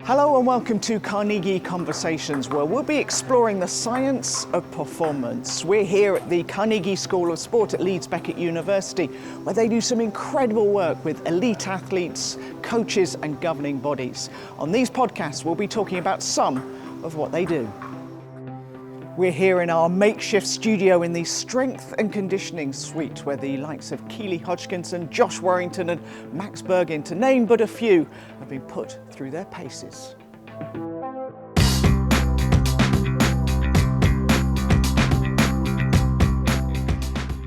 Hello and welcome to Carnegie Conversations, where we'll be exploring the science of performance. We're here at the Carnegie School of Sport at Leeds Beckett University, where they do some incredible work with elite athletes, coaches and governing bodies. On these podcasts, we'll be talking about some of what they do. We're here in our makeshift studio in the strength and conditioning suite, where the likes of Keely Hodgkinson, Josh Warrington and Max Bergin, to name but a few, have been put through their paces.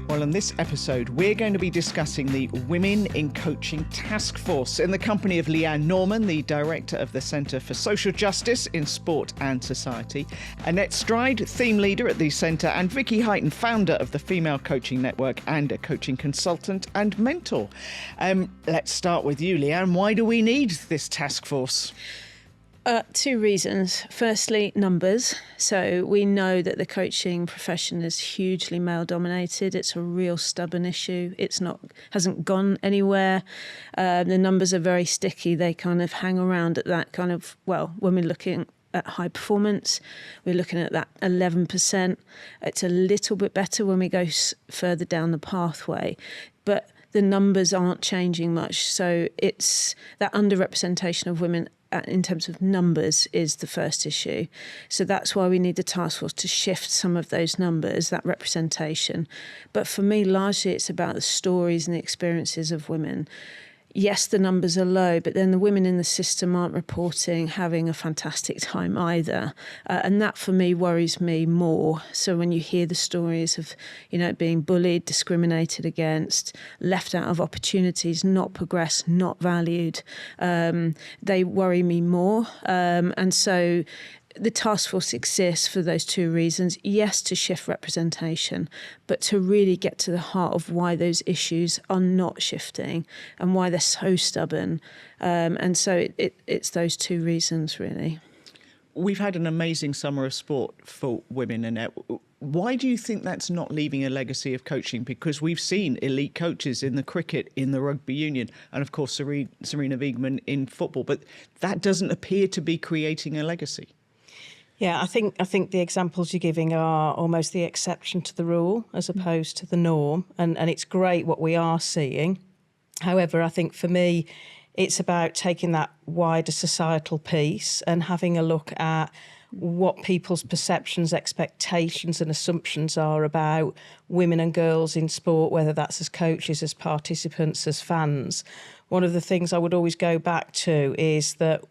Well, in this episode, we're going to be discussing the Women in Coaching Task Force in the company of Leanne Norman, the Director of the Centre for Social Justice in Sport and Society, Annette Stride, Theme Leader at the Centre, and Vicky Huyton, Founder of the Female Coaching Network and a coaching consultant and mentor. Let's start with you, Leanne. Why do we need this task force? Two reasons. Firstly, numbers. So we know that the coaching profession is hugely male dominated. It's a real stubborn issue. Hasn't gone anywhere. The numbers are very sticky. They kind of hang around at that kind of, when we're looking at high performance, we're looking at that 11%. It's a little bit better when we go further down the pathway, but the numbers aren't changing much. So it's that underrepresentation of women in terms of numbers is the first issue. So that's why we need the task force to shift some of those numbers, that representation. But for me, largely it's about the stories and the experiences of women. Yes, the numbers are low, but then the women in the system aren't reporting having a fantastic time either. And that, for me, worries me more. So when you hear the stories of, being bullied, discriminated against, left out of opportunities, not progressed, not valued, they worry me more. And so the task force exists for those two reasons. Yes, to shift representation, but to really get to the heart of why those issues are not shifting and why they're so stubborn. And so it's those two reasons, really. We've had an amazing summer of sport for women, Annette. Why do you think that's not leaving a legacy of coaching? Because we've seen elite coaches in the cricket, in the rugby union, and of course Serena Wiegman in football, but that doesn't appear to be creating a legacy. Yeah, I think the examples you're giving are almost the exception to the rule as opposed to the norm. And it's great what we are seeing. However, I think for me, it's about taking that wider societal piece and having a look at what people's perceptions, expectations and assumptions are about women and girls in sport, whether that's as coaches, as participants, as fans. One of the things I would always go back to is that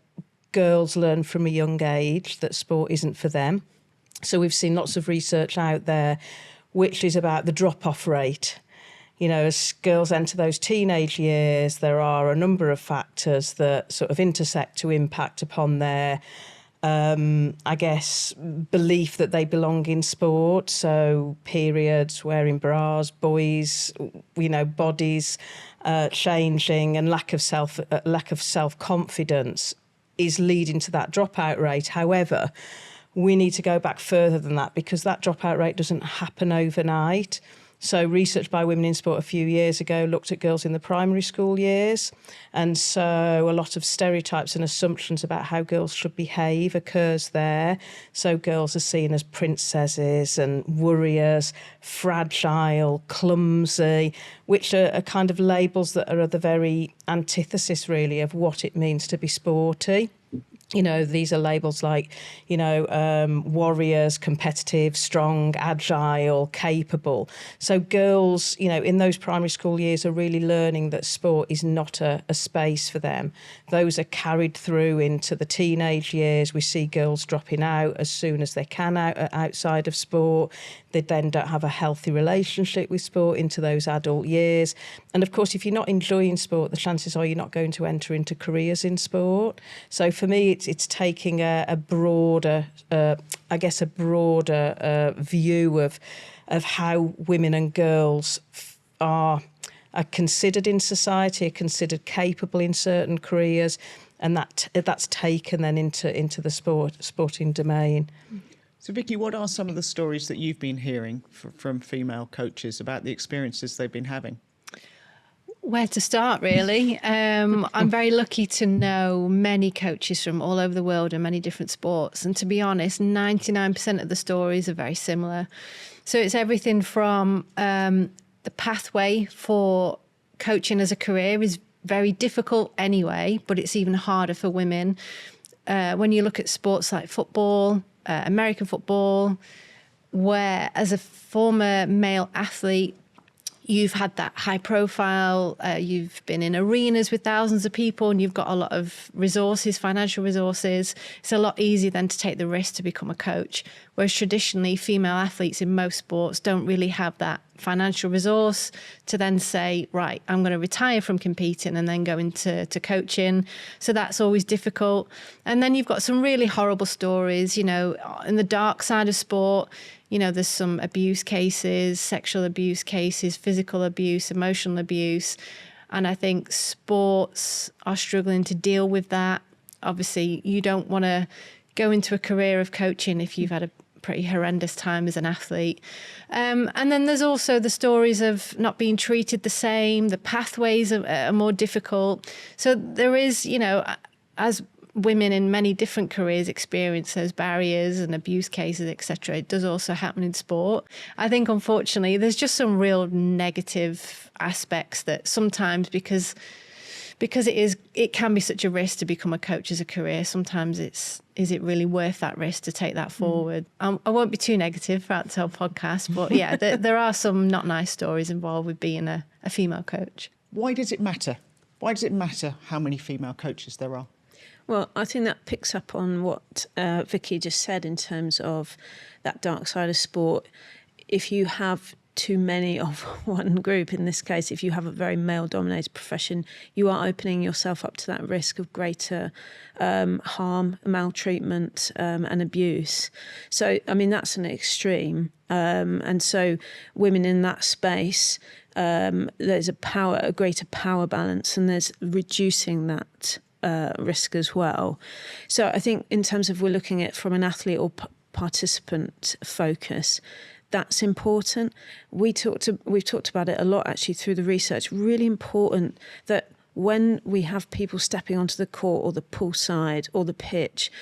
girls learn from a young age that sport isn't for them. So we've seen lots of research out there which is about the drop-off rate. As girls enter those teenage years, there are a number of factors that sort of intersect to impact upon their, belief that they belong in sport. So periods, wearing bras, boys, bodies changing, and lack of self-confidence is leading to that dropout rate. However, we need to go back further than that because that dropout rate doesn't happen overnight. So research by Women in Sport a few years ago looked at girls in the primary school years. And so a lot of stereotypes and assumptions about how girls should behave occurs there. So girls are seen as princesses and warriors, fragile, clumsy, which are kind of labels that are the very antithesis, really, of what it means to be sporty. These are labels like, warriors, competitive, strong, agile, capable. So girls, in those primary school years are really learning that sport is not a space for them. Those are carried through into the teenage years. We see girls dropping out as soon as they can outside of sport. They then don't have a healthy relationship with sport into those adult years. And of course, if you're not enjoying sport, the chances are you're not going to enter into careers in sport. So for me, it's taking a broader view of how women and girls are considered in society, are considered capable in certain careers, and that's taken then into the sporting domain. So Vicky, what are some of the stories that you've been hearing from female coaches about the experiences they've been having? Where to start, really. I'm very lucky to know many coaches from all over the world and many different sports. And to be honest, 99% of the stories are very similar. So it's everything from the pathway for coaching as a career is very difficult anyway, but it's even harder for women. When you look at sports like football, American football, where as a former male athlete, you've had that high profile, you've been in arenas with thousands of people and you've got a lot of resources, financial resources. It's a lot easier then to take the risk to become a coach. Whereas traditionally, female athletes in most sports don't really have that financial resource to then say, right, I'm going to retire from competing and then go into coaching. So that's always difficult. And then you've got some really horrible stories, you know, in the dark side of sport. You know, there's some abuse cases, sexual abuse cases, physical abuse, emotional abuse. And I think sports are struggling to deal with that. Obviously, you don't want to go into a career of coaching if you've had a pretty horrendous time as an athlete. And then there's also the stories of not being treated the same. The pathways are more difficult. So there is, you know, as women in many different careers experience those barriers and abuse cases, etc. It does also happen in sport. I think, unfortunately, there's just some real negative aspects that sometimes because it can be such a risk to become a coach as a career. Sometimes is it really worth that risk to take that forward? I won't be too negative throughout the whole podcast, but yeah, there are some not nice stories involved with being a female coach. Why does it matter? Why does it matter how many female coaches there are? Well, I think that picks up on what Vicky just said in terms of that dark side of sport. If you have too many of one group, in this case, if you have a very male-dominated profession, you are opening yourself up to that risk of greater harm, maltreatment and abuse. So, I mean, that's an extreme. And so women in that space, there's a greater power balance, and there's reducing that risk as well. So I think in terms of we're looking at from an athlete or participant focus, that's important. We've talked about it a lot actually through the research. Really important that when we have people stepping onto the court or the poolside or the pitch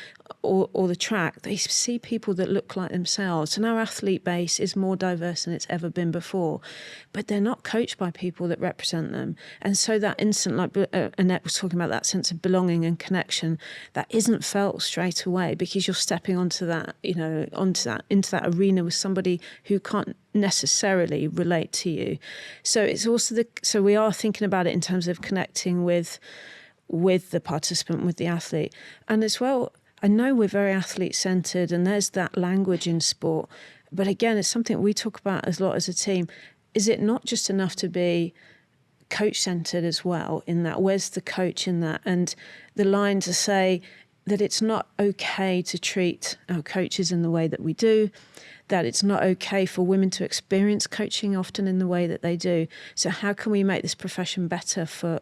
or the track, they see people that look like themselves. And our athlete base is more diverse than it's ever been before, but they're not coached by people that represent them. And so that instant, like Annette was talking about, that sense of belonging and connection, that isn't felt straight away because you're stepping onto that, into that arena with somebody who can't necessarily relate to you. So it's also so we are thinking about it in terms of connecting with the participant, with the athlete. And as well, I know we're very athlete-centred and there's that language in sport, but again, it's something we talk about a lot as a team. Is it not just enough to be coach-centred as well in that? Where's the coach in that? And the line to say that it's not okay to treat our coaches in the way that we do, that it's not okay for women to experience coaching often in the way that they do. So how can we make this profession better for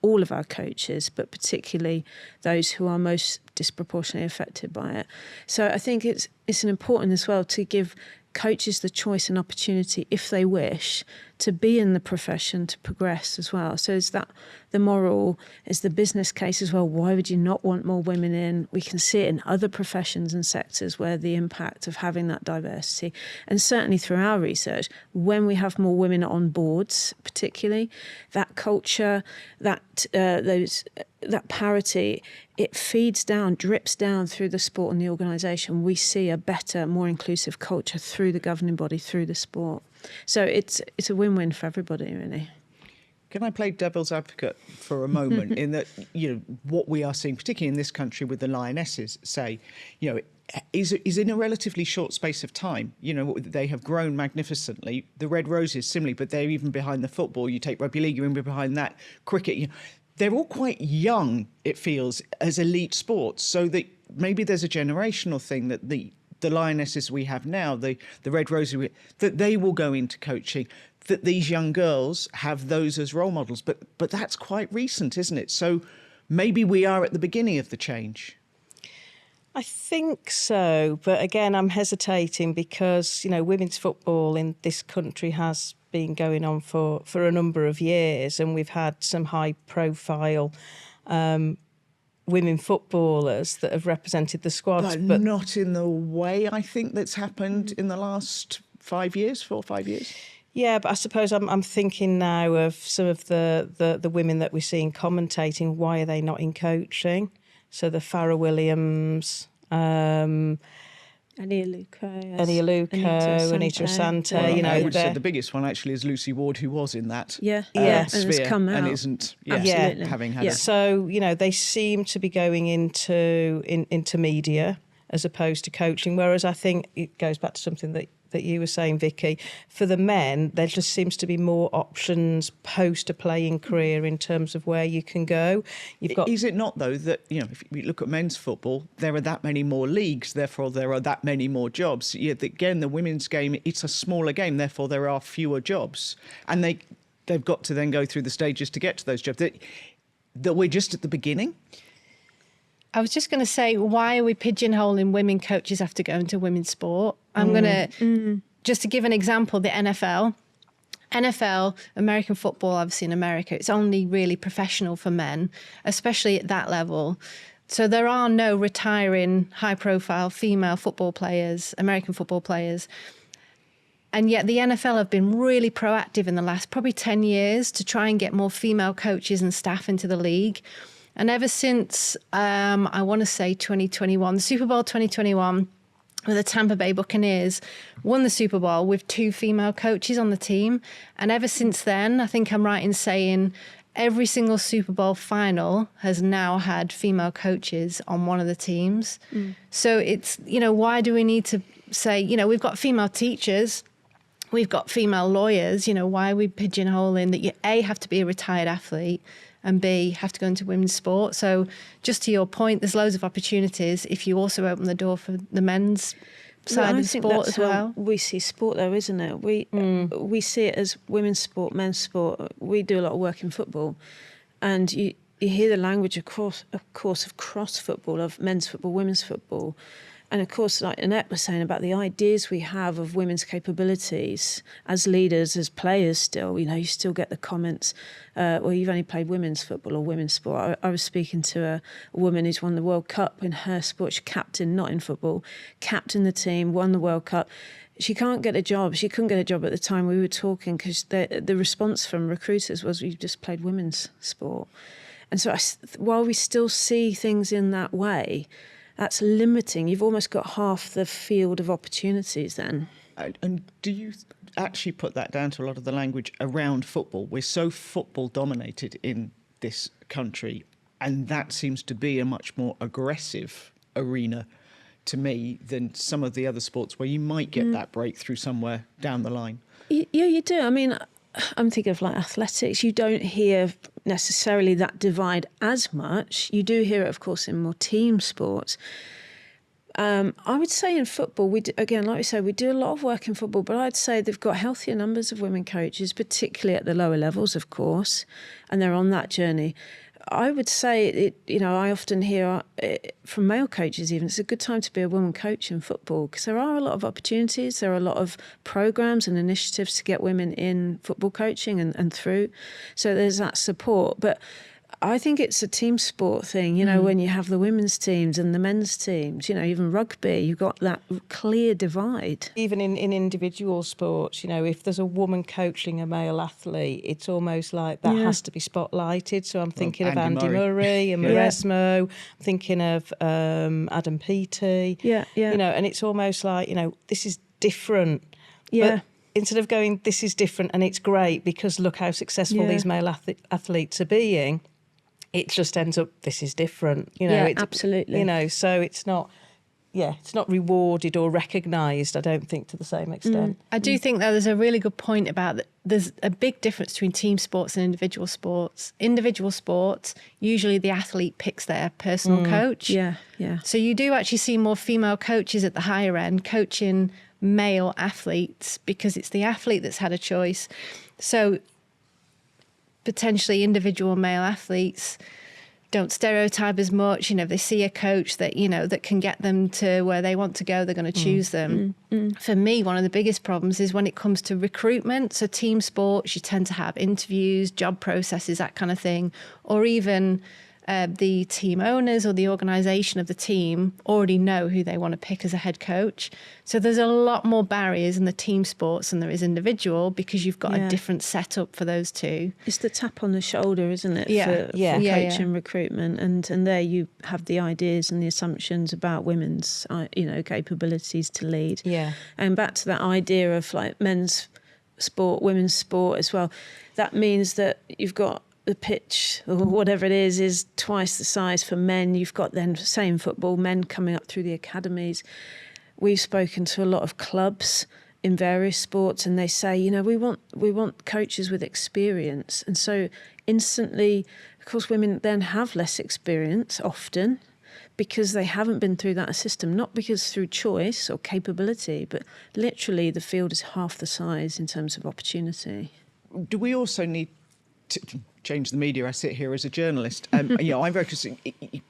all of our coaches, but particularly those who are most disproportionately affected by it? So I think it's important as well to give coaches the choice and opportunity, if they wish, to be in the profession, to progress as well. So is that the moral, is the business case as well? Why would you not want more women in? We can see it in other professions and sectors where the impact of having that diversity, and certainly through our research, when we have more women on boards, particularly, that culture, that parity, it feeds down, drips down through the sport and the organisation. We see a better, more inclusive culture through the governing body, through the sport. So it's a win-win for everybody, really. Can I play devil's advocate for a moment in that, what we are seeing, particularly in this country with the Lionesses, say, is in a relatively short space of time. They have grown magnificently. The Red Roses, similarly, but they're even behind the football. You take rugby league, you're even behind that. Cricket, they're all quite young, it feels, as elite sports. So that maybe there's a generational thing that the Lionesses we have now, the Red Roses, that they will go into coaching, that these young girls have those as role models. But that's quite recent, isn't it? So maybe we are at the beginning of the change. I think so. But again, I'm hesitating because, women's football in this country has been going on for a number of years, and we've had some high profile women footballers that have represented the squads, but not in the way I think that's happened in the last 4 or 5 years. Yeah, but I suppose I'm thinking now of some of the women that we're seeing commentating. Why are they not in coaching? So the Farrah Williams, Annie Aluko, Anita Asante. You know, I would say the biggest one actually is Lucy Ward, who was in that and sphere has come out and isn't having had it. So, you know, they seem to be going into media as opposed to coaching, whereas I think it goes back to something that you were saying, Vicky. For the men, there just seems to be more options post a playing career in terms of where you can go. Is it not, though, that, you know, if we look at men's football, there are that many more leagues, therefore there are that many more jobs. Yet again, the women's game, it's a smaller game, therefore there are fewer jobs. And they've got to then go through the stages to get to those jobs. That we're just at the beginning. I was just going to say, why are we pigeonholing women coaches after going to women's sport? I'm going to, just to give an example, the NFL, American football, obviously in America, it's only really professional for men, especially at that level. So there are no retiring high-profile female football players, American football players. And yet the NFL have been really proactive in the last probably 10 years to try and get more female coaches and staff into the league. And ever since, I want to say 2021, the Super Bowl 2021, where the Tampa Bay Buccaneers won the Super Bowl with 2 female coaches on the team. And ever since then, I think I'm right in saying every single Super Bowl final has now had female coaches on one of the teams. So it's, you know, why do we need to say, you know, we've got female teachers, we've got female lawyers, you know, why are we pigeonholing that you, A, have to be a retired athlete, and B, have to go into women's sport? So just to your point, there's loads of opportunities if you also open the door for the men's side of sport as well. We see sport though, isn't it? We see it as women's sport, men's sport. We do a lot of work in football, and you hear the language of course of cross football, of men's football, women's football. And of course, like Annette was saying about the ideas we have of women's capabilities as leaders, as players still, you know, you still get the comments, well, you've only played women's football or women's sport. I was speaking to a woman who's won the World Cup in her sport. She captained, not in football, captained the team, won the World Cup. She can't get a job. She couldn't get a job at the time we were talking because the response from recruiters was, you've just played women's sport. And so while we still see things in that way, that's limiting. You've almost got half the field of opportunities then. And do you actually put that down to a lot of the language around football? We're so football dominated in this country, and that seems to be a much more aggressive arena to me than some of the other sports where you might get that breakthrough somewhere down the line. Yeah, you do. I mean, I'm thinking of like athletics. You don't hear necessarily that divide as much. You do hear it, of course, in more team sports. I would say in football, again, like we say, we do a lot of work in football, but I'd say they've got healthier numbers of women coaches, particularly at the lower levels, of course, and they're on that journey. I would say, I often hear from male coaches even, it's a good time to be a woman coach in football because there are a lot of opportunities, there are a lot of programs and initiatives to get women in football coaching and through. So there's that support. But I think it's a team sport thing, when you have the women's teams and the men's teams, even rugby, you've got that clear divide. Even in individual sports, if there's a woman coaching a male athlete, it's almost like that has to be spotlighted. So I'm thinking of Andy Murray and Maresmo, I'm thinking of Adam Peaty. And it's almost like, this is different. Yeah. But instead of going, this is different and it's great because look how successful these male athletes are being, it just ends up, this is different, it's, absolutely. So it's not rewarded or recognised, I don't think, to the same extent. I do think that there's a really good point about that. There's a big difference between team sports and individual sports. Individual sports, usually the athlete picks their personal coach. Yeah. So you do actually see more female coaches at the higher end coaching male athletes because it's the athlete that's had a choice. So potentially individual male athletes don't stereotype as much. You know, if they see a coach that, you know, that can get them to where they want to go, they're going to choose them. For me, one of the biggest problems is when it comes to recruitment. So team sports, you tend to have interviews, job processes, that kind of thing, or even the team owners or the organisation of the team already know who they want to pick as a head coach. So there's a lot more barriers in the team sports than there is individual, because you've got a different setup for those two. It's the tap on the shoulder, isn't it? Yeah. For coaching recruitment, and there you have the ideas and the assumptions about women's, you know, capabilities to lead. Yeah. And back to that idea of like men's sport, women's sport as well. That means that you've got the pitch or whatever it is twice the size for men. You've got then, say in football, men coming up through the academies. We've spoken to a lot of clubs in various sports, and they say, you know, we want coaches with experience. And so instantly, of course, women then have less experience often because they haven't been through that system, not because through choice or capability, but literally the field is half the size in terms of opportunity. Do we also need to change the media? I sit here as a journalist. You know, I'm very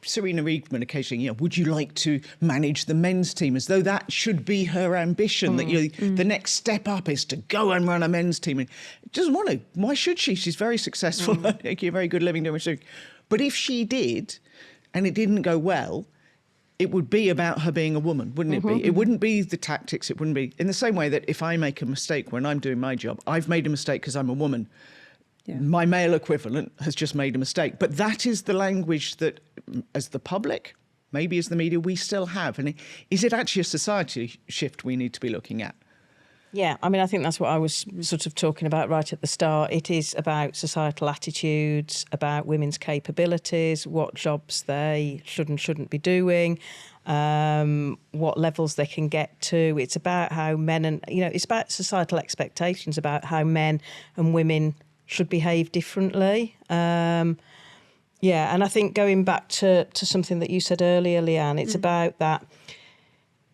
Serena Riegman occasionally, you know, would you like to manage the men's team? As though that should be her ambition, that the next step up is to go and run a men's team. And doesn't want to. Why should she? She's very successful, making a very good living doing what she's doing. But if she did, and it didn't go well, it would be about her being a woman, wouldn't it be? It wouldn't be the tactics. It wouldn't be in the same way that if I make a mistake when I'm doing my job, I've made a mistake because I'm a woman. Yeah. My male equivalent has just made a mistake. But that is the language that, as the public, maybe as the media, we still have. And is it actually a society shift we need to be looking at? Yeah, I mean, I think that's what I was sort of talking about right at the start. It is about societal attitudes, about women's capabilities, what jobs they should and shouldn't be doing, what levels they can get to. It's about how men and, you know, it's about societal expectations about how men and women should behave differently. And I think going back to something that you said earlier, Leanne, it's about that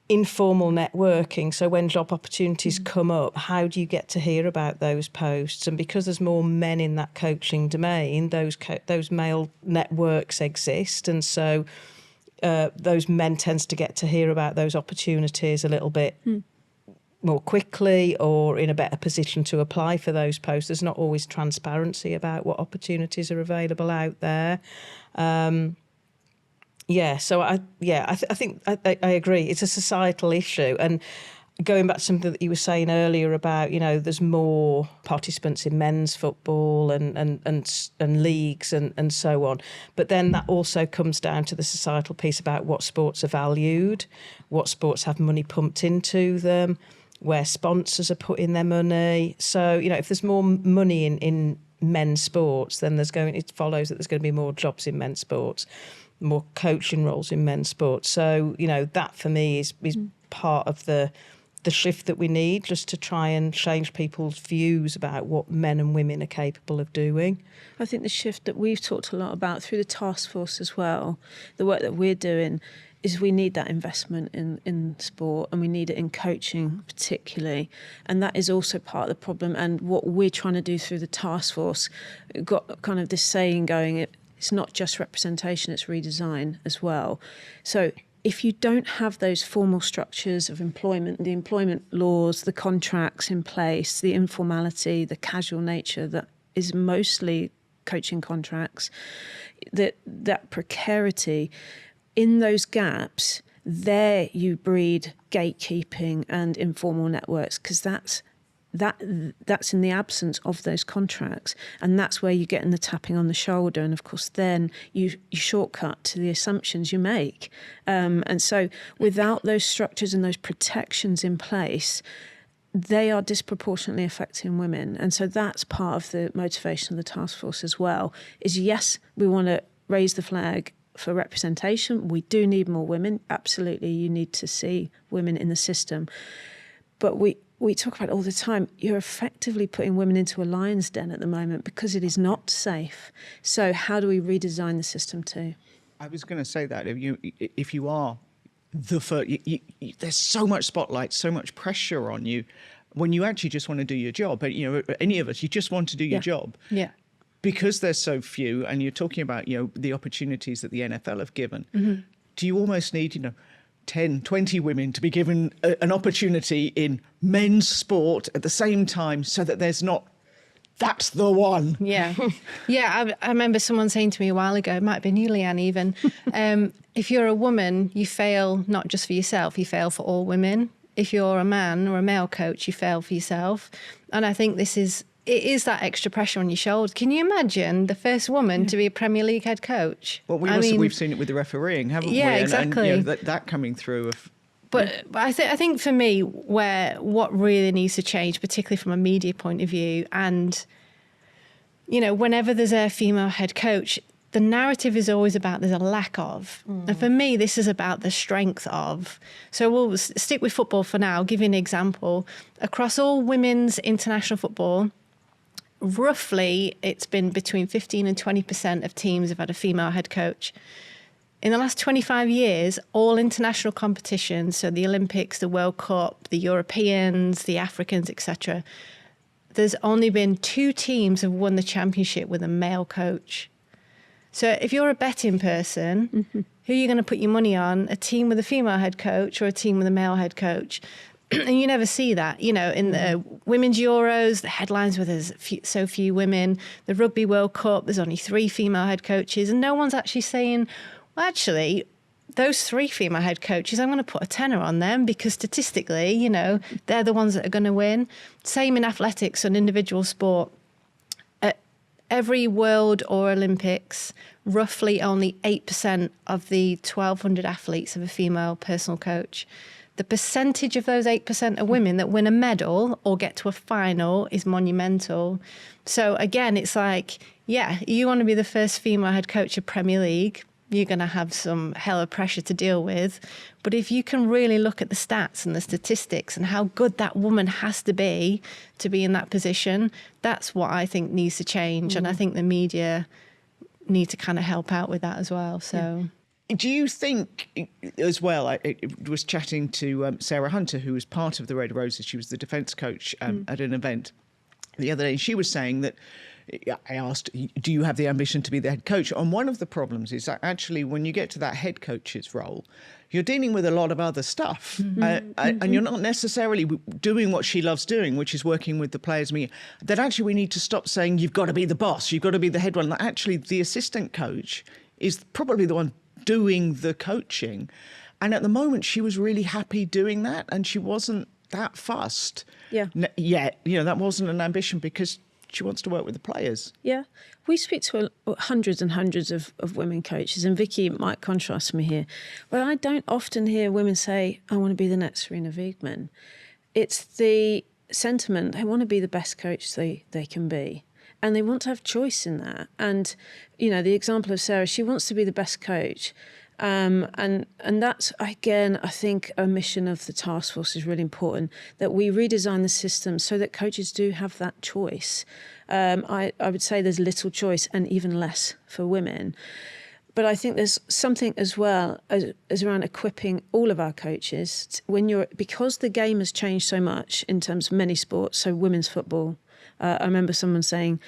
informal networking. So when job opportunities come up, how do you get to hear about those posts? And because there's more men in that coaching domain, those male networks exist. And so those men tends to get to hear about those opportunities a little bit more quickly, or in a better position to apply for those posts. There's not always transparency about what opportunities are available out there. So I think I agree. It's a societal issue. And going back to something that you were saying earlier about, you know, there's more participants in men's football and leagues and so on. But then that also comes down to the societal piece about what sports are valued, what sports have money pumped into them, where sponsors are putting their money. So, you know, if there's more money in men's sports, then it follows that there's going to be more jobs in men's sports, more coaching roles in men's sports. So, you know, that for me is part of the shift that we need, just to try and change people's views about what men and women are capable of doing. I think the shift that we've talked a lot about through the task force as well, the work that we're doing, is we need that investment in sport, and we need it in coaching particularly. And that is also part of the problem. And what we're trying to do through the task force, we've got kind of this saying going, it's not just representation, it's redesign as well. So if you don't have those formal structures of employment, the employment laws, the contracts in place, the informality, the casual nature that is mostly coaching contracts, that precarity, in those gaps, there you breed gatekeeping and informal networks, because that's in the absence of those contracts, and that's where you get in the tapping on the shoulder, and of course then you shortcut to the assumptions you make, and so without those structures and those protections in place, they are disproportionately affecting women. And so that's part of the motivation of the task force as well, is yes, we want to raise the flag for representation. We do need more women. Absolutely, you need to see women in the system. But we talk about it all the time. You're effectively putting women into a lion's den at the moment because it is not safe. So how do we redesign the system too? I was going to say that if you are the first, there's so much spotlight, so much pressure on you when you actually just want to do your job. But, you know, any of us, you just want to do your job. Yeah. because there's so few, and you're talking about, the opportunities that the NFL have given, do you almost need, 10, 20 women to be given an opportunity in men's sport at the same time, so that there's not, that's the one? Yeah. Yeah, I remember someone saying to me a while ago, it might have been you, Leanne, even, if you're a woman, you fail not just for yourself, you fail for all women. If you're a man or a male coach, you fail for yourself. And I think it is that extra pressure on your shoulders. Can you imagine the first woman to be a Premier League head coach? Well, we've seen it with the refereeing, haven't we? Yeah, exactly. And that coming through. But I think for me, what really needs to change, particularly from a media point of view, and, whenever there's a female head coach, the narrative is always about there's a lack of. And for me, this is about the strength of. So we'll stick with football for now. I'll give you an example. Across all women's international football, roughly it's been between 15 and 20% of teams have had a female head coach. In the last 25 years, all international competitions, so the Olympics, the World Cup, the Europeans, the Africans, etc., there's only been 2 teams have won the championship with a male coach. So if you're a betting person, who are you going to put your money on? A team with a female head coach or a team with a male head coach? And you never see that, in the women's Euros, the headlines where there's so few women. The Rugby World Cup, there's only 3 female head coaches, and no one's actually saying, well, actually, those 3 female head coaches, I'm going to put a tenner on them because statistically, they're the ones that are going to win. Same in athletics and individual sport. At every World or Olympics, roughly only 8% of the 1,200 athletes have a female personal coach. The percentage of those 8% of women that win a medal or get to a final is monumental. So again, it's like, yeah, you want to be the first female head coach of Premier League, you're going to have some hell of pressure to deal with. But if you can really look at the stats and the statistics and how good that woman has to be in that position, that's what I think needs to change. And I think the media need to kind of help out with that as well. So. Do you think, as well, I was chatting to Sarah Hunter, who was part of the Red Roses. She was the defence coach at an event the other day. And she was saying that, I asked, do you have the ambition to be the head coach? And one of the problems is that actually when you get to that head coach's role, you're dealing with a lot of other stuff. And you're not necessarily doing what she loves doing, which is working with the players. That actually we need to stop saying, you've got to be the boss, you've got to be the head one. That actually the assistant coach is probably the one doing the coaching. And at the moment, she was really happy doing that. And she wasn't that fussed. Yeah. Yet, that wasn't an ambition because she wants to work with the players. Yeah. We speak to hundreds and hundreds of women coaches, and Vicky might contrast me here, but I don't often hear women say, I want to be the next Serena Wiegmann. It's the sentiment, they want to be the best coach they can be. And they want to have choice in that. And, the example of Sarah, she wants to be the best coach. And that's, again, I think a mission of the task force is really important, that we redesign the system so that coaches do have that choice. I would say there's little choice and even less for women. But I think there's something as well as around equipping all of our coaches because the game has changed so much in terms of many sports, so women's football. I remember someone saying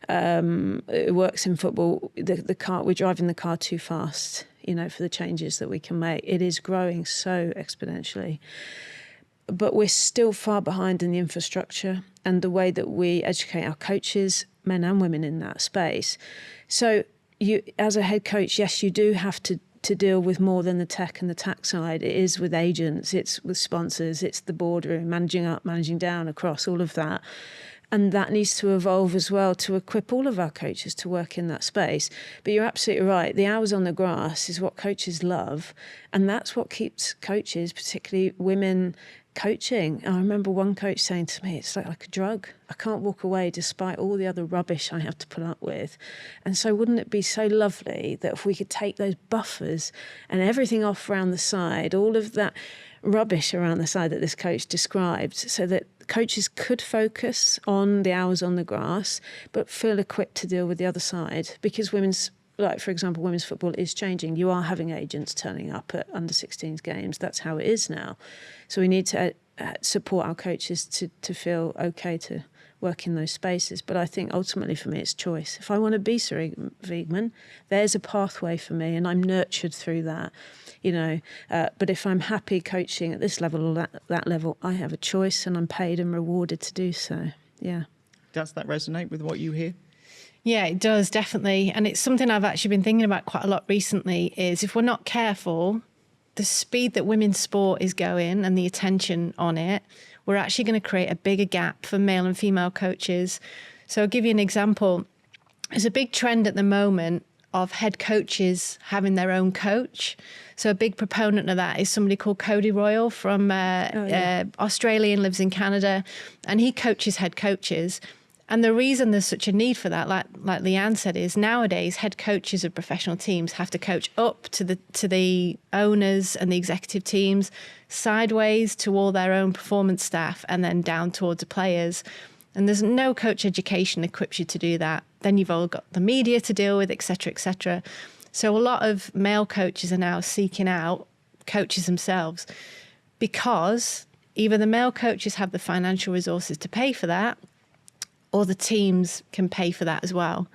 it works in football, we're driving the car too fast, for the changes that we can make. It is growing so exponentially. But we're still far behind in the infrastructure and the way that we educate our coaches, men and women in that space. So you, as a head coach, yes, you do have to deal with more than the tech and the tax side. It is with agents, it's with sponsors, it's the boardroom, managing up, managing down, across all of that. And that needs to evolve as well to equip all of our coaches to work in that space. But you're absolutely right. The hours on the grass is what coaches love. And that's what keeps coaches, particularly women, coaching. I remember one coach saying to me, it's like a drug. I can't walk away despite all the other rubbish I have to put up with. And so wouldn't it be so lovely that if we could take those buffers and everything off around the side, all of that rubbish around the side that this coach described, so that coaches could focus on the hours on the grass, but feel equipped to deal with the other side. Because for example, women's football is changing. You are having agents turning up at under-16s games. That's how it is now. So we need to support our coaches to feel okay to work in those spaces. But I think ultimately for me, it's choice. If I want to be Sir Wiegman, there's a pathway for me, and I'm nurtured through that. But if I'm happy coaching at this level or that level, I have a choice, and I'm paid and rewarded to do so. Yeah. Does that resonate with what you hear? Yeah, it does, definitely. And it's something I've actually been thinking about quite a lot recently, is if we're not careful, the speed that women's sport is going and the attention on it, we're actually going to create a bigger gap for male and female coaches. So I'll give you an example. There's a big trend at the moment of head coaches having their own coach. So a big proponent of that is somebody called Cody Royal from Australia and lives in Canada. And he coaches head coaches. And the reason there's such a need for that, like Leanne said, is nowadays head coaches of professional teams have to coach up to the owners and the executive teams, sideways to all their own performance staff, and then down towards the players. And there's no coach education equips you to do that. Then you've all got the media to deal with, et cetera, et cetera. So a lot of male coaches are now seeking out coaches themselves, because either the male coaches have the financial resources to pay for that, or the teams can pay for that as well.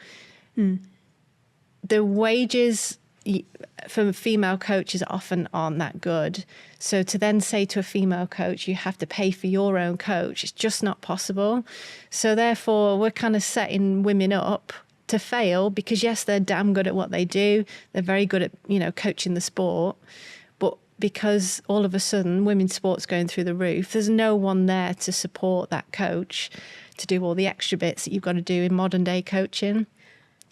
The wages for female coaches often aren't that good. So to then say to a female coach, you have to pay for your own coach, it's just not possible. So therefore, we're kind of setting women up to fail, because yes, they're damn good at what they do. They're very good at, coaching the sport. But because all of a sudden women's sport's going through the roof, there's no one there to support that coach to do all the extra bits that you've got to do in modern day coaching.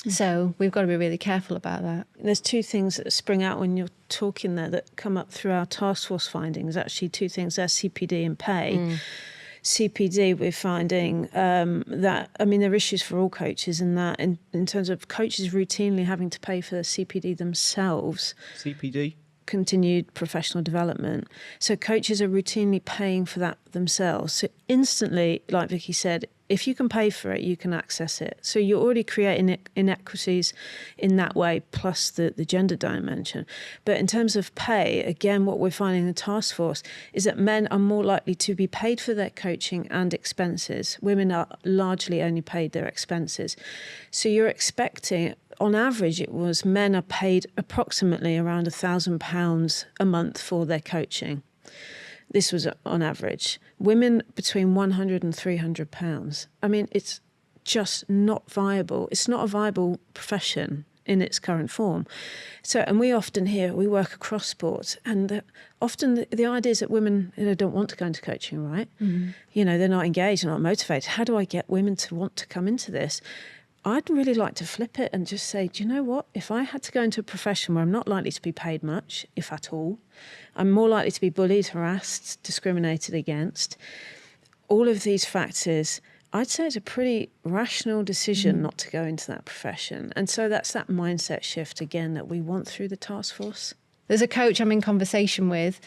So we've got to be really careful about that. There's two things that spring out when you're talking there that come up through our task force findings. Actually, two things there: CPD and pay. CPD, we're finding that, there are issues for all coaches in that, in terms of coaches routinely having to pay for the CPD themselves. CPD? Continued professional development. So coaches are routinely paying for that themselves. So instantly, like Vicky said, if you can pay for it, you can access it. So you're already creating inequities in that way, plus the gender dimension. But in terms of pay, again, what we're finding in the task force is that men are more likely to be paid for their coaching and expenses. Women are largely only paid their expenses. So you're expecting, on average, it was men are paid approximately around £1,000 a month for their coaching. This was on average. Women between £100 and £300. It's just not viable. It's not a viable profession in its current form. So, and we often hear, we work across sports, and often the idea is that women don't want to go into coaching, right? They're not engaged, they're not motivated. How do I get women to want to come into this? I'd really like to flip it and just say, do you know what? If I had to go into a profession where I'm not likely to be paid much, if at all, I'm more likely to be bullied, harassed, discriminated against, all of these factors, I'd say it's a pretty rational decision not to go into that profession. And so that's that mindset shift, again, that we want through the task force. There's a coach I'm in conversation with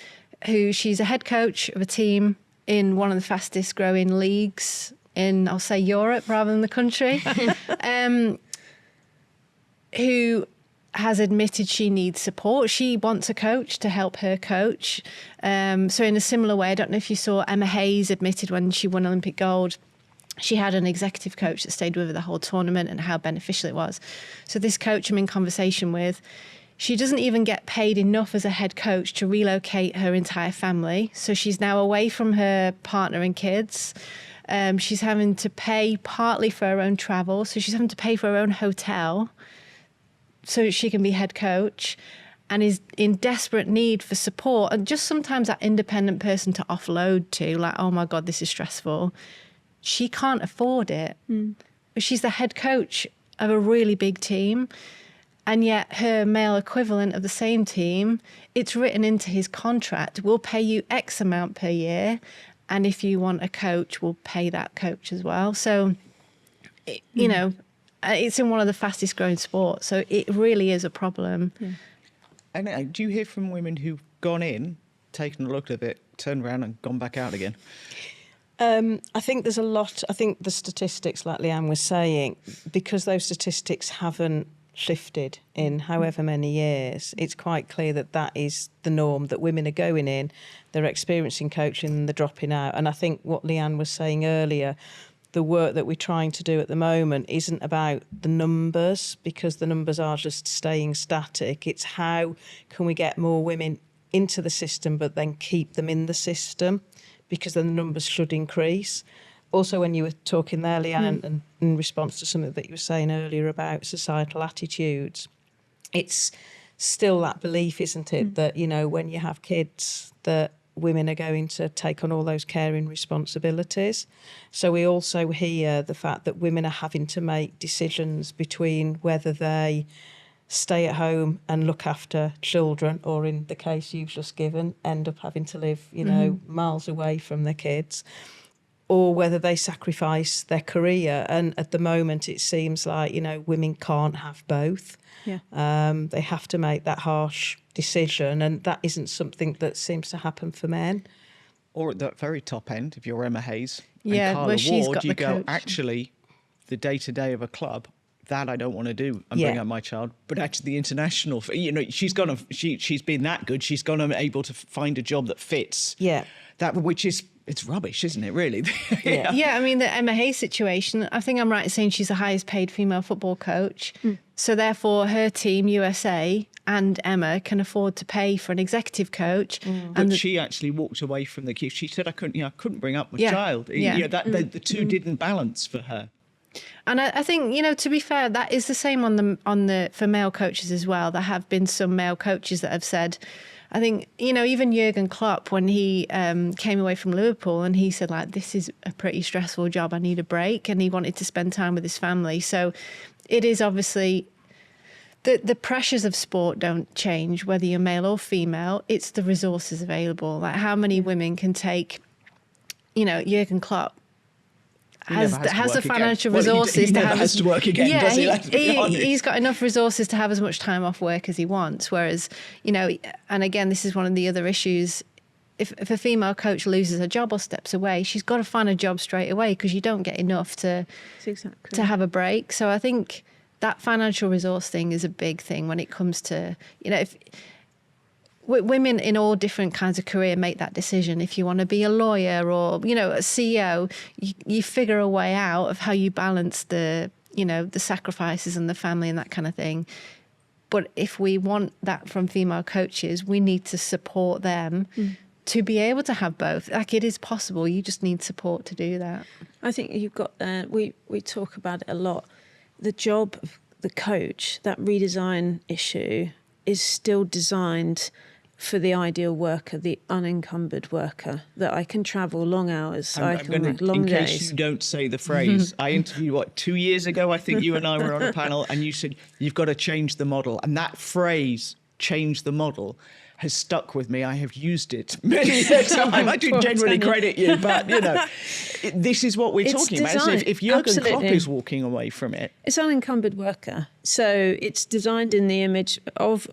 she's a head coach of a team in one of the fastest growing leagues in, I'll say, Europe rather than the country, who has admitted she needs support. She wants a coach to help her coach. So in a similar way, I don't know if you saw Emma Hayes admitted when she won Olympic gold, she had an executive coach that stayed with her the whole tournament and how beneficial it was. So this coach I'm in conversation with, she doesn't even get paid enough as a head coach to relocate her entire family. So she's now away from her partner and kids. She's having to pay partly for her own travel. So she's having to pay for her own hotel so she can be head coach, and is in desperate need for support. And just sometimes that independent person to offload to, like, oh my God, this is stressful. She can't afford it. But she's the head coach of a really big team. And yet her male equivalent of the same team, it's written into his contract, we'll pay you X amount per year. And if you want a coach, we'll pay that coach as well. So, it's in one of the fastest growing sports. So it really is a problem. Yeah. And do you hear from women who've gone in, taken a look at it, turned around and gone back out again? I think there's a lot. I think the statistics, like Leanne was saying, because those statistics haven't shifted in however many years, it's quite clear that that is the norm, that women are going in, they're experiencing coaching and they're dropping out. And I think what Leanne was saying earlier, the work that we're trying to do at the moment isn't about the numbers, because the numbers are just staying static. It's how can we get more women into the system but then keep them in the system, because then the numbers should increase. Also, when you were talking there, Leanne, and in response to something that you were saying earlier about societal attitudes, it's still that belief, isn't it, that, you know, when you have kids, that women are going to take on all those caring responsibilities. So we also hear the fact that women are having to make decisions between whether they stay at home and look after children, or in the case you've just given, end up having to live, you know, miles away from their kids, or whether they sacrifice their career. And at the moment, it seems like, you know, women can't have both. Yeah. They have to make that harsh decision, and that isn't something that seems to happen for men. Or at that very top end, if you're Emma Hayes and Yeah, Carla where she's Ward, got you the go, coach. actually, the day-to-day of a club, that I don't want to do and Yeah. bring up my child. But actually the international, you know, she's been that good. She's gone and able to find a job that fits. Yeah. That, which is, it's rubbish, isn't it, really? Yeah. Yeah, I mean, the Emma Hayes situation, I think I'm right in saying she's the highest paid female football coach. So therefore, her team, USA, and Emma can afford to pay for an executive coach. But she actually walked away from the queue. She said, I couldn't bring up my Yeah. child. Yeah. You know, the two didn't balance for her. And I think, you know, to be fair, that is the same on the for male coaches as well. There have been some male coaches that have said, I think, you know, even Jurgen Klopp, when he came away from Liverpool, and he said, like, this is a pretty stressful job, I need a break, and he wanted to spend time with his family. So it is obviously, the pressures of sport don't change, whether you're male or female. It's the resources available. Like, how many women can take, you know, Jurgen Klopp has the financial resources he to never have has to work again, yeah, does he? Let's be honest. he's got enough resources to have as much time off work as he wants. Whereas, you know, and again, this is one of the other issues. If a female coach loses a job or steps away, she's got to find a job straight away, because you don't get enough to have a break. So I think that financial resource thing is a big thing when it comes to, you know, if women in all different kinds of career make that decision. If you want to be a lawyer or, you know, a CEO, you figure a way out of how you balance the, you know, the sacrifices and the family and that kind of thing. But if we want that from female coaches, we need to support them to be able to have both. Like, it is possible. You just need support to do that. I think you've got, we talk about it a lot. The job of the coach, that redesign issue, is still designed for the ideal worker, the unencumbered worker, that I can travel long hours, I can work long days. In case you don't say the phrase, I interviewed, 2 years ago, I think you and I were on a panel, and you said, you've got to change the model. And that phrase, change the model, has stuck with me. I have used it many a time. I do generally credit you, but, you know, this is what we're talking about. So if Jurgen Klopp is walking away from it. It's unencumbered worker. So it's designed in the image of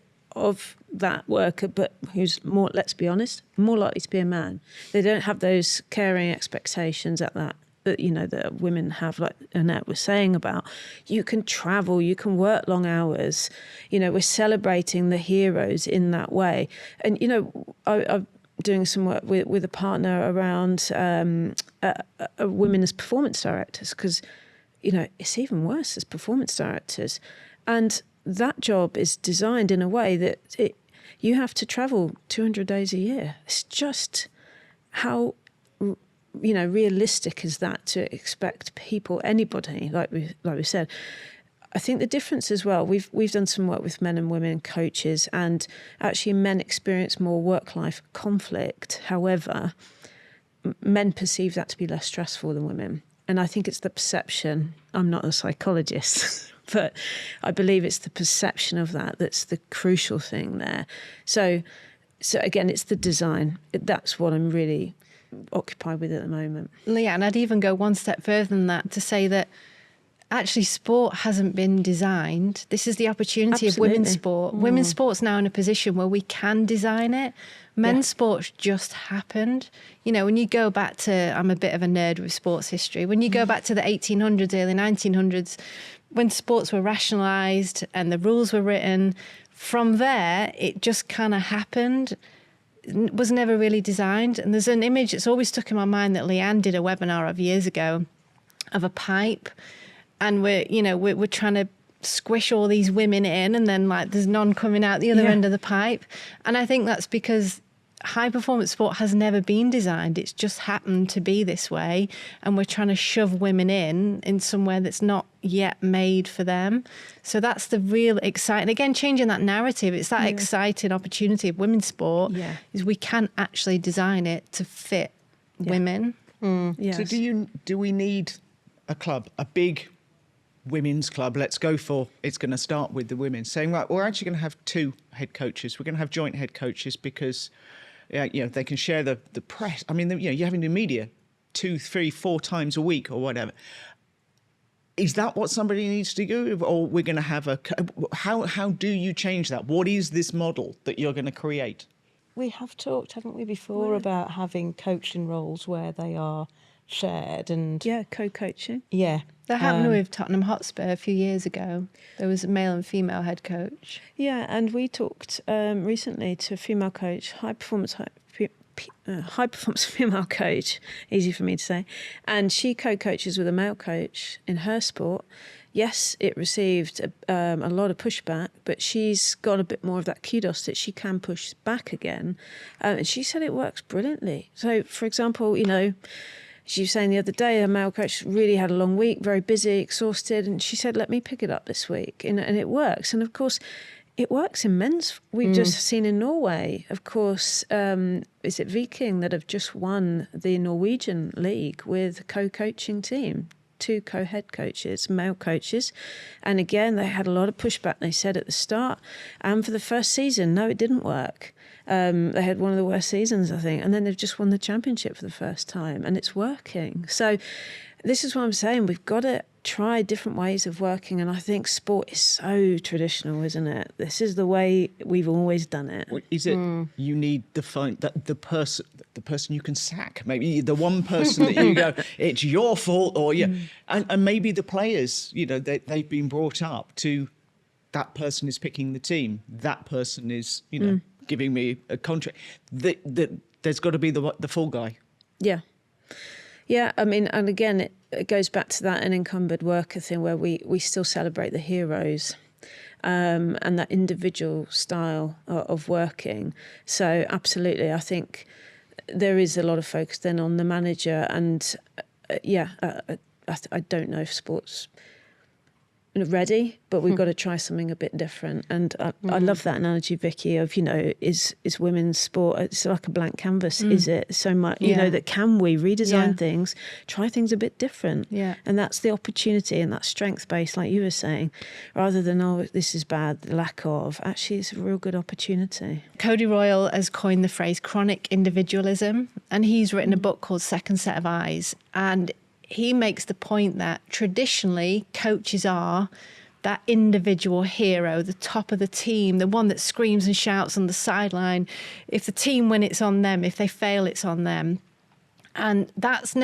that worker, but who's more, let's be honest, more likely to be a man. They don't have those caring expectations at that, you know, that women have, like Annette was saying about. You can travel, you can work long hours. You know, we're celebrating the heroes in that way. And, you know, I'm doing some work with a partner around women as performance directors, because, you know, it's even worse as performance directors. And that job is designed in a way that you have to travel 200 days a year. It's just how, you know, realistic is that to expect people, anybody, like we said. I think the difference as well, we've done some work with men and women coaches, and actually men experience more work-life conflict. However, men perceive that to be less stressful than women. And I think it's the perception. I'm not a psychologist, but I believe it's the perception of that that's the crucial thing there. So again, it's the design. That's what I'm really occupied with at the moment. Leanne, I'd even go one step further than that to say that actually sport hasn't been designed. This is the opportunity Absolutely. of women's sport. Women's sport's now in a position where we can design it. Men's sports just happened. You know, when you go back to, I'm a bit of a nerd with sports history, when you go back to the 1800s, early 1900s, when sports were rationalised and the rules were written, from there, it just kind of happened. It was never really designed. And there's an image that's always stuck in my mind that Leanne did a webinar of years ago. of a pipe, and we're trying to squish all these women in, and then like there's none coming out the other end of the pipe. And I think that's because high performance sport has never been designed. It's just happened to be this way, and we're trying to shove women in somewhere that's not yet made for them. So that's the real exciting, again, changing that narrative. It's that exciting opportunity of women's sport is we can actually design it to fit women. Yes. So do we need a club, a big women's club? Let's go for, it's going to start with the women saying, right, we're actually going to have 2 head coaches. We're going to have joint head coaches because they can share the press. I mean, you're having the media 2, 3, 4 times a week or whatever. Is that what somebody needs to do? Or we're going to have how do you change that? What is this model that you're going to create? We have talked, haven't we, before about having coaching roles where they are shared and... Yeah, co-coaching. Yeah. That happened with Tottenham Hotspur a few years ago. There was a male and female head coach. Yeah, and we talked recently to a female coach, high performance female coach, easy for me to say, and she co-coaches with a male coach in her sport. Yes, it received a lot of pushback, but she's got a bit more of that kudos that she can push back again. And she said it works brilliantly. So, for example, she was saying the other day, her male coach really had a long week, very busy, exhausted, and she said, let me pick it up this week. And it works. And of course, it works in men's. We've just seen in Norway, of course, is it Viking that have just won the Norwegian league with a co-coaching team, 2 co-head coaches, male coaches. And again, they had a lot of pushback, they said at the start. And for the first season, no, it didn't work. They had one of the worst seasons, I think. And then they've just won the championship for the first time, and it's working. So this is what I'm saying. We've got to try different ways of working. And I think sport is so traditional, isn't it? This is the way we've always done it. Is it you need the person you can sack? Maybe the one person that you go, it's your fault, or and maybe the players, they've been brought up to, that person is picking the team, that person is, giving me a contract. There's got to be the full guy. Yeah. Yeah, I mean, and again, it goes back to that unencumbered worker thing where we still celebrate the heroes and that individual style of working. So absolutely, I think there is a lot of focus then on the manager. And I don't know if sport's ready, but we've got to try something a bit different. And I love that analogy, Vicky, of is women's sport, it's like a blank canvas, is it? So much that can we redesign things, try things a bit different, and that's the opportunity, and that strength based, like you were saying, rather than this is bad, the lack of, actually it's a real good opportunity. Cody Royal has coined the phrase chronic individualism, and he's written a book called Second Set of Eyes, and he makes the point that traditionally coaches are that individual hero, the top of the team, the one that screams and shouts on the sideline. If the team win, it's on them. If they fail, it's on them. And that's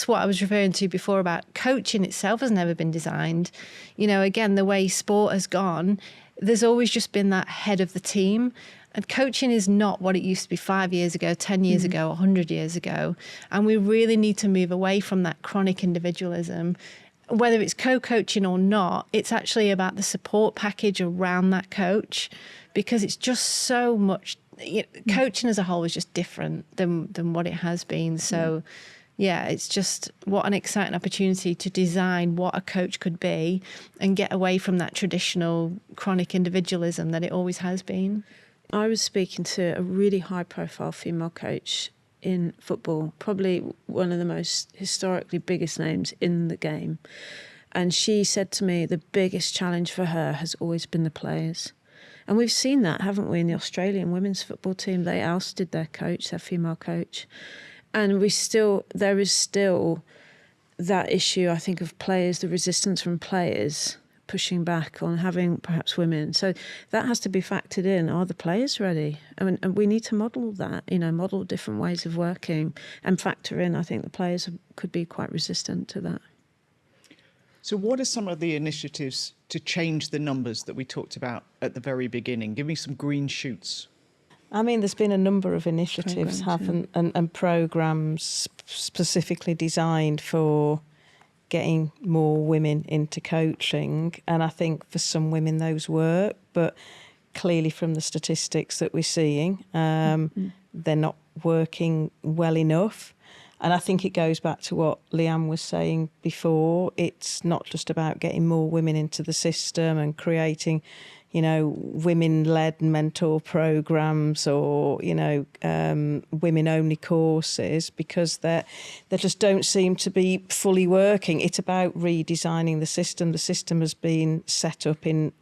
what I was referring to before about coaching itself has never been designed. Again, the way sport has gone, there's always just been that head of the team. And coaching is not what it used to be 5 years ago, 10 years ago, 100 years ago. And we really need to move away from that chronic individualism. Whether it's co-coaching or not, it's actually about the support package around that coach, because it's just so much. Coaching as a whole is just different than what it has been. So, it's just what an exciting opportunity to design what a coach could be and get away from that traditional chronic individualism that it always has been. I was speaking to a really high-profile female coach in football, probably one of the most historically biggest names in the game. And she said to me the biggest challenge for her has always been the players. And we've seen that, haven't we, in the Australian women's football team? They ousted their coach, their female coach. And there is still that issue, I think, of players, the resistance from players pushing back on having perhaps women. So that has to be factored in. Are the players ready? And we need to model that, model different ways of working and factor in. I think the players could be quite resistant to that. So what are some of the initiatives to change the numbers that we talked about at the very beginning? Give me some green shoots. I mean, there's been a number of initiatives, and programs specifically designed for getting more women into coaching. And I think for some women those work, but clearly from the statistics that we're seeing, they're not working well enough. And I think it goes back to what Leanne was saying before. It's not just about getting more women into the system and creating, you know, women-led mentor programs or, you know, women-only courses, because they just don't seem to be fully working. It's about redesigning the system. The system has been set up in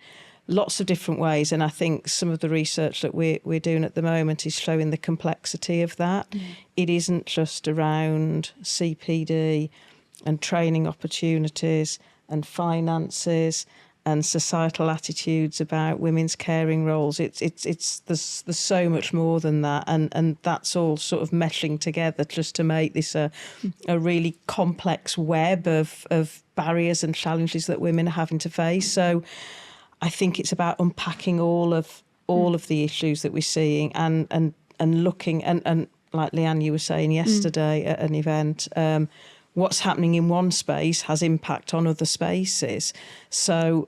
lots of different ways, and I think some of the research that we're doing at the moment is showing the complexity of that. It isn't just around CPD and training opportunities and finances and societal attitudes about women's caring roles. There's so much more than that, and that's all sort of meshing together just to make this a really complex web of barriers and challenges that women are having to face. So I think it's about unpacking all of the issues that we're seeing and looking and like Leanne, you were saying yesterday at an event, what's happening in one space has impact on other spaces. So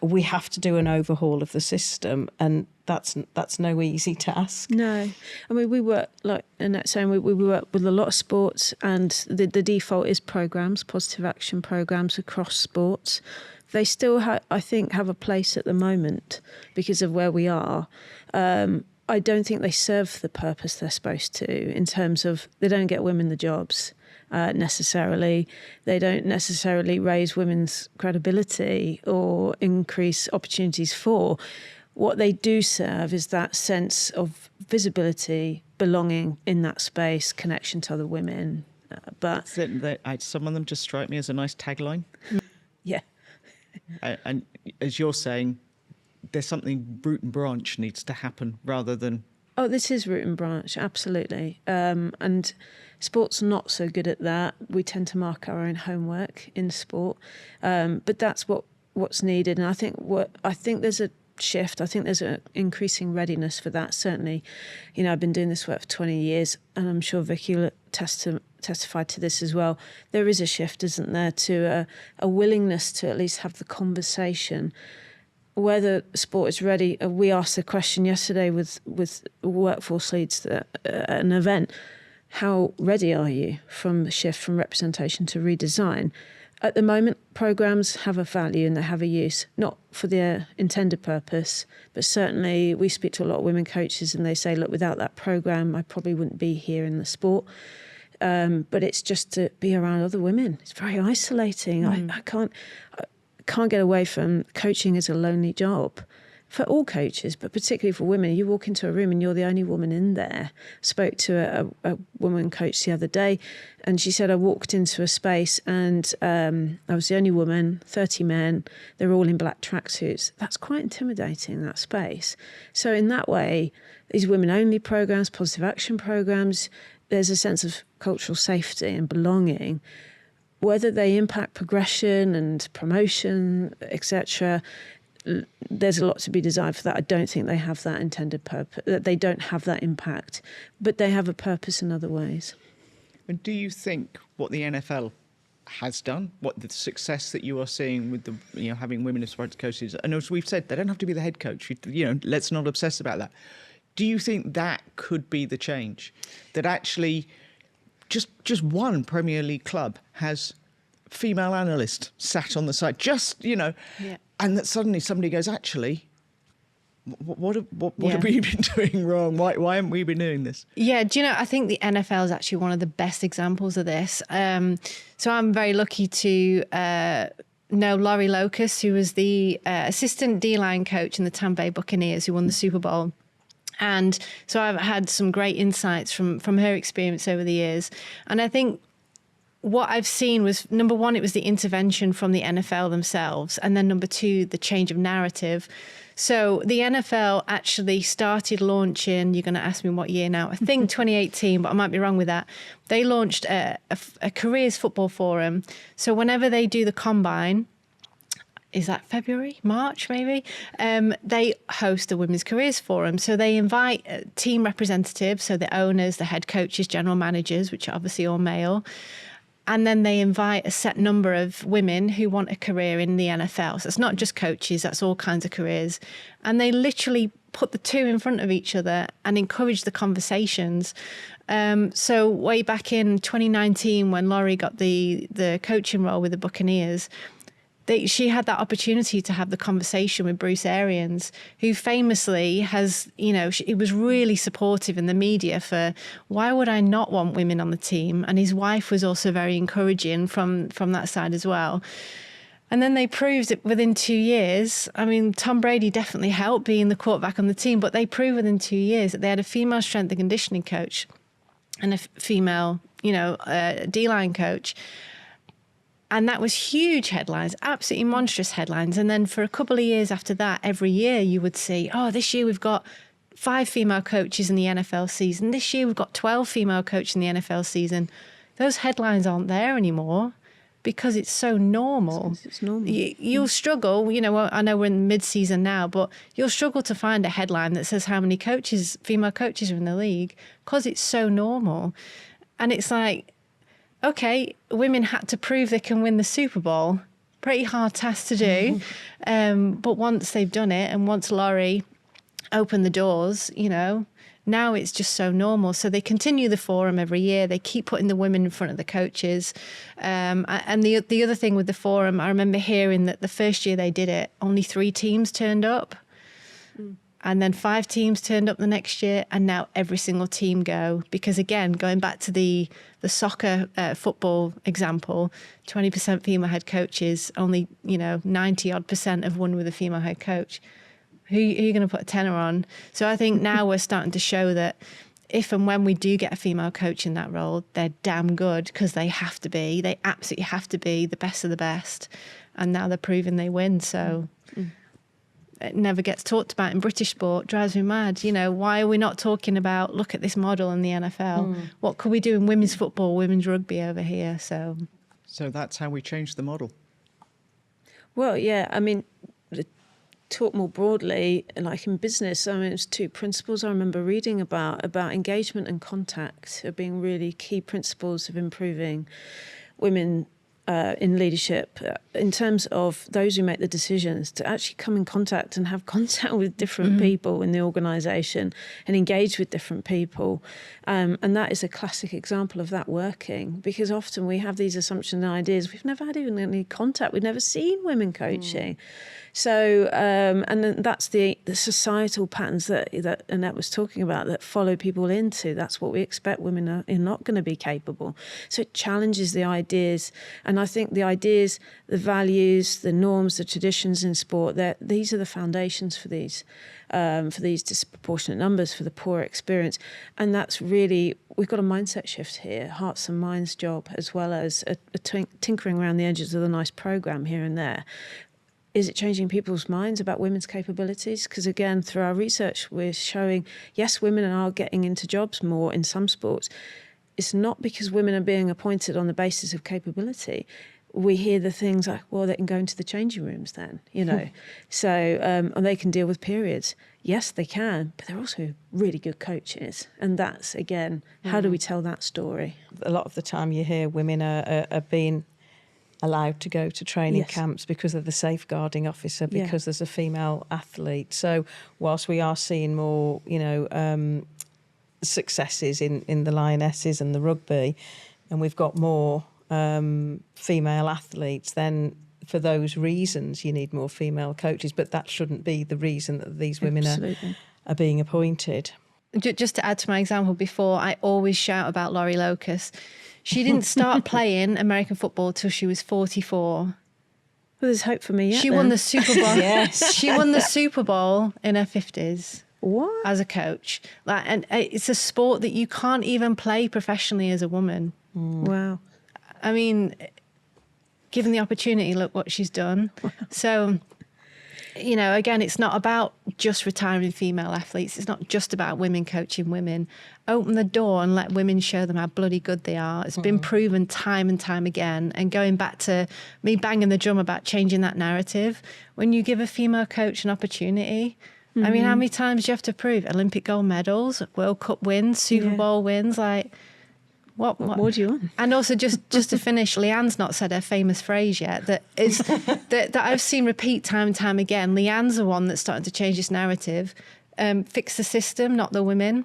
we have to do an overhaul of the system, and that's no easy task. No. I mean, we work, like Annette saying, we work with a lot of sports, and the default is programmes, positive action programmes across sports. They still, I think, have a place at the moment because of where we are. I don't think they serve the purpose they're supposed to, in terms of they don't get women the jobs necessarily. They don't necessarily raise women's credibility or increase opportunities for. What they do serve is that sense of visibility, belonging in that space, connection to other women. But some of them just strike me as a nice tagline. Yeah. And as you're saying, there's something root and branch needs to happen rather than... Oh, this is root and branch, absolutely. And sport's not so good at that. We tend to mark our own homework in sport. But that's what's needed. And I think there's a shift. I think there's an increasing readiness for that. Certainly, you know, I've been doing this work for 20 years, and I'm sure Vicky will testify to this as well. There is a shift, isn't there, to a willingness to at least have the conversation. Whether sport is ready, we asked the question yesterday with workforce leads at an event, how ready are you from the shift from representation to redesign? At the moment, programmes have a value and they have a use, not for their intended purpose, but certainly we speak to a lot of women coaches and they say, look, without that programme, I probably wouldn't be here in the sport. But it's just to be around other women. It's very isolating. I can't get away from coaching as a lonely job for all coaches, but particularly for women. You walk into a room and you're the only woman in there. Spoke to a woman coach the other day, and she said, I walked into a space and I was the only woman, 30 men, they're all in black tracksuits. That's quite intimidating, that space. So in that way, these women-only programmes, positive action programmes, there's a sense of cultural safety and belonging. Whether they impact progression and promotion, etc., there's a lot to be desired for that. I don't think they have that intended purpose. They don't have that impact, but they have a purpose in other ways. And do you think what the NFL has done, what the success that you are seeing with the, having women as sports coaches, and as we've said, they don't have to be the head coach. Let's not obsess about that. Do you think that could be the change? That actually just one Premier League club has female analyst sat on the side, and that suddenly somebody goes, actually, what have we been doing wrong? Why haven't we been doing this? Yeah, do you know, I think the NFL is actually one of the best examples of this. So I'm very lucky to know Laurie Locust, who was the assistant D-line coach in the Tampa Bay Buccaneers, who won the Super Bowl. And so I've had some great insights from her experience over the years. And I think what I've seen was, number one, it was the intervention from the NFL themselves. And then number two, the change of narrative. So the NFL actually started launching, you're going to ask me what year now, I think 2018, but I might be wrong with that. They launched a careers football forum. So whenever they do the combine, is that February, March maybe? They host a Women's Careers Forum. So they invite team representatives, so the owners, the head coaches, general managers, which are obviously all male. And then they invite a set number of women who want a career in the NFL. So it's not just coaches, that's all kinds of careers. And they literally put the two in front of each other and encourage the conversations. So way back in 2019, when Laurie got the coaching role with the Buccaneers, she had that opportunity to have the conversation with Bruce Arians, who famously has, he was really supportive in the media for why would I not want women on the team? And his wife was also very encouraging from that side as well. And then they proved it within 2 years. I mean, Tom Brady definitely helped being the quarterback on the team, but they proved within 2 years that they had a female strength and conditioning coach and a female, D-line coach. And that was huge headlines, absolutely monstrous headlines. And then for a couple of years after that, every year you would see, this year we've got 5 female coaches in the NFL season. This year we've got 12 female coaches in the NFL season. Those headlines aren't there anymore because it's so normal. It's normal. You'll struggle, I know we're in mid-season now, but you'll struggle to find a headline that says how many female coaches are in the league because it's so normal. And it's like, okay, women had to prove they can win the Super Bowl. Pretty hard task to do. But once they've done it and once Laurie opened the doors, now it's just so normal. So they continue the forum every year. They keep putting the women in front of the coaches. And the other thing with the forum, I remember hearing that the first year they did it, only 3 teams turned up. And then 5 teams turned up the next year, and now every single team go. Because again, going back to the soccer, football example, 20% female head coaches, only 90% have won with a female head coach. Who are you going to put a tenner on? So I think now we're starting to show that if and when we do get a female coach in that role, they're damn good because they have to be. They absolutely have to be the best of the best. And now they're proving they win. So it never gets talked about in British sport. Drives me mad. Why are we not talking about, look at this model in the NFL? What could we do in women's football, women's rugby over here? So that's how we change the model. Well, yeah, I mean, talk more broadly, like in business, it's 2 principles I remember reading about engagement and contact being really key principles of improving women in leadership, in terms of those who make the decisions, to actually come in contact and have contact with different people in the organisation and engage with different people. And that is a classic example of that working, because often we have these assumptions and ideas. We've never had even any contact. We've never seen women coaching. So, and then that's the societal patterns that Annette was talking about that follow people into. That's what we expect. Women are not going to be capable. So it challenges the ideas. And I think the ideas, the values, the norms, the traditions in sport, these are the foundations for these disproportionate numbers, for the poor experience. And that's really, we've got a mindset shift here, hearts and minds job, as well as a tinkering around the edges of a nice programme here and there. Is it changing people's minds about women's capabilities? Because again, through our research, we're showing, yes, women are getting into jobs more in some sports. It's not because women are being appointed on the basis of capability. We hear the things like, well, they can go into the changing rooms then, So, and they can deal with periods. Yes, they can, but they're also really good coaches. And that's, again, how do we tell that story? A lot of the time you hear women are being allowed to go to training camps because of the safeguarding officer, because there's a female athlete. So whilst we are seeing more, successes in the Lionesses and the rugby, and we've got more female athletes, then for those reasons you need more female coaches. But that shouldn't be the reason that these women are being appointed. Just to add to my example before, I always shout about Laurie Locust. She didn't start playing American football till she was 44. Well, there's hope for me yet. She won the Super Bowl. Yes, she won the Super Bowl in her 50s. What? As a coach, and it's a sport that you can't even play professionally as a woman. Wow. I mean, given the opportunity, look what she's done. So, again, it's not about just retiring female athletes. It's not just about women coaching women. Open the door and let women show them how bloody good they are. It's been proven time and time again. And going back to me banging the drum about changing that narrative, when you give a female coach an opportunity, I mean, how many times do you have to prove? Olympic gold medals, World Cup wins, Super Bowl wins, What more do you want? And also, just to finish, Leanne's not said her famous phrase yet that is that I've seen repeat time and time again. Leanne's the one that's starting to change this narrative. Fix the system, not the women,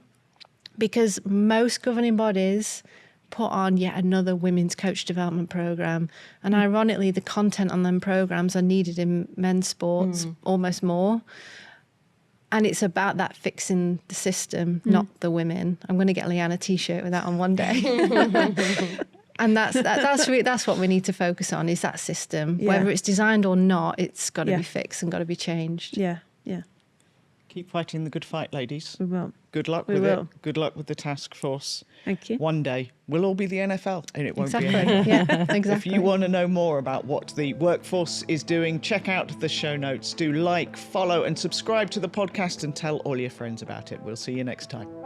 because most governing bodies put on yet another women's coach development program, and ironically, the content on them programs are needed in men's sports almost more. And it's about that fixing the system, not the women. I'm going to get Leanne a T-shirt with that on one day. And that's what we need to focus on, is that system. Yeah. Whether it's designed or not, it's got to be fixed and got to be changed. Yeah. Keep fighting the good fight, ladies. We will. Good luck with it. Good luck with the task force. Thank you. One day, we'll all be the NFL, and it won't be Exactly. NFL. Yeah, exactly. If you want to know more about what the workforce is doing, check out the show notes. Do like, follow, and subscribe to the podcast, and tell all your friends about it. We'll see you next time.